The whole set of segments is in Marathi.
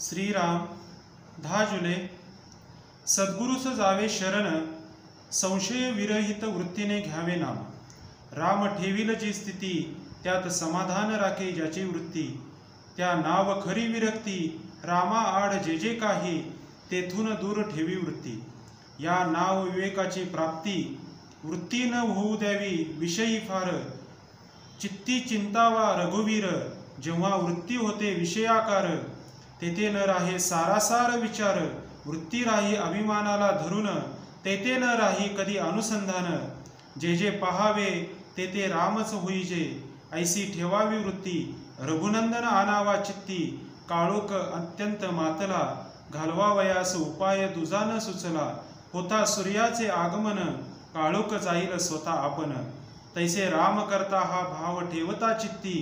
श्रीराम 10 जुलै। सद्गुरुस जावे शरण, संशय विरहित वृत्तीने घ्यावे नाम। राम ठेविल जी स्थिती, त्यात समाधान राखे ज्याची वृत्ती। त्या नाव खरी विरक्ती, रामा आड जे जे काही, तेथून दूर ठेवी वृत्ती। या नाव विवेकाची प्राप्ती, वृत्ती न होऊ द्यावी विषयी फार। चित्ती चिंतावा रघुवीर, जेव्हा वृत्ती होते विषयाकार। तेथे न राहे सारासार विचार, वृत्ती राही अभिमानाला धरून। तेथे न राही कधी अनुसंधान, जे जे पहावे तेथे रामच होईजे। ऐसी ठेवावी वृत्ती, रघुनंदन आणावा चित्ती। काळोख अत्यंत मातला, घालवावयास उपाय दुजा न सुचला। होता सूर्याचे आगमन, काळोख जाईल स्वतः आपण। तैसे राम करता हा भाव ठेवता चित्ती,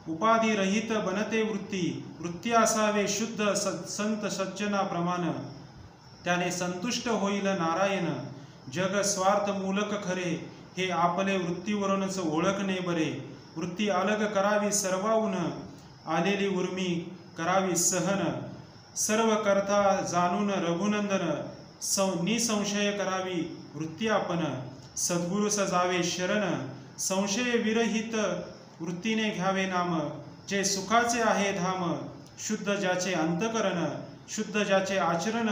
उपाधी रहित बनते वृत्ती। वृत्ती असावे शुद्ध संत सज्जना प्रमाण, त्याने संतुष्ट होईल नारायण। जग स्वार्थ मूलक खरे, हे आपले वृत्तीवरूनच ओळखणे बरे। वृत्ती अलग करावी सर्वाहून, आलेली उर्मी करावी सहन। सर्व करता जाणून रघुनंदन, निसंशय करावी वृत्ती आपण। सद्गुरुस जावे शरण, संशय विरहित वृत्तीने घ्यावे नाम। जे सुखाचे आहे धाम, शुद्ध ज्याचे अंतकरण, शुद्ध ज्याचे आचरण।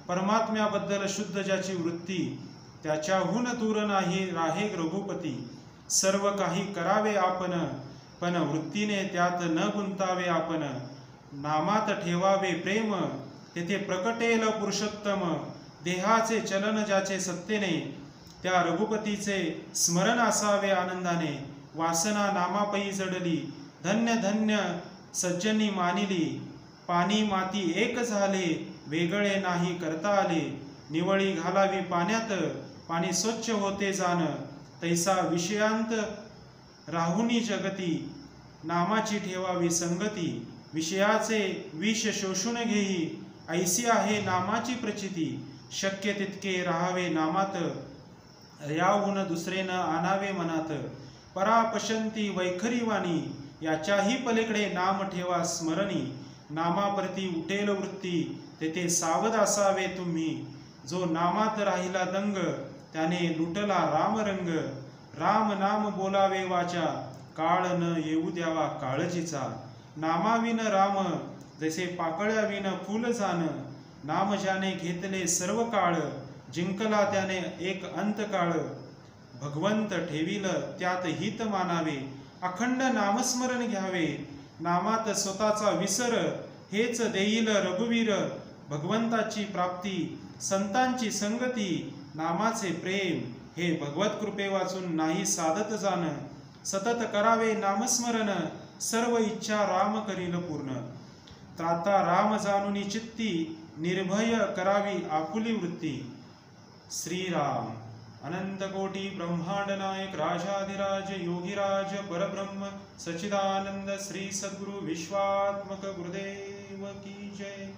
परमात्म्याबद्दल शुद्ध ज्याची वृत्ती, त्याच्याहून दूर नाही राहे रघुपती। सर्व काही करावे आपण, पण वृत्तीने त्यात न गुंतावे आपण। नामात ठेवावे प्रेम, तेथे प्रकटेल पुरुषोत्तम। देहाचे चलन ज्याचे सत्तेने, त्या रघुपतीचे स्मरण असावे आनंदाने। वासना नामापैी जडली, धन्य धन्य सज्जनी मानिली। पाणी माती एक झाले, वेगळे नाही करता आले। निवळी घालावी पाण्यात, पाणी स्वच्छ होते जाण। तैसा विषयांत राहुनी जगती, नामाची ठेवावी संगती। विषयाचे विष शोषून घेई, ऐसी आहे नामाची प्रचिती। शक्य तितके राहावे नामात, याहून दुसरे न आणावे मनात। परापशंती वैखरी वाणी, याच्याही पलीकडे नाम ठेवा स्मरणी। नामाप्रती उठेल वृत्ती, तेथे सावध असावे तुम्ही। जो नामात राहिला दंग, त्याने लुटला रामरंग। राम नाम बोलावे वाचा, काळ न येऊ द्यावा काळजीचा। नामाविन राम, जसे पाकळ्याविन फुल जाण। नाम ज्याने घेतले सर्व काळ, जिंकला त्याने एक अंतकाळ। भगवंत ठेविल त्यात हित मानावे, अखंड नामस्मरण घ्यावे। नामात स्वतःचा विसर, हेच देईल रघुवीर। भगवंताची प्राप्ती, संतांची संगती, नामाचे प्रेम, हे भगवत कृपे वाचून नाही साधत जाण। सतत करावे नामस्मरण, सर्व इच्छा राम करील पूर्ण। त्राता राम जाणूनी चित्ती, निर्भय करावी आपुली वृत्ती। श्रीराम। अनंत कोटी ब्रह्मांड नायक राजाधिराज योगीराज परब्रह्म सच्चिदानंद श्री सद्गुरु विश्वात्मक गुरुदेव की जय।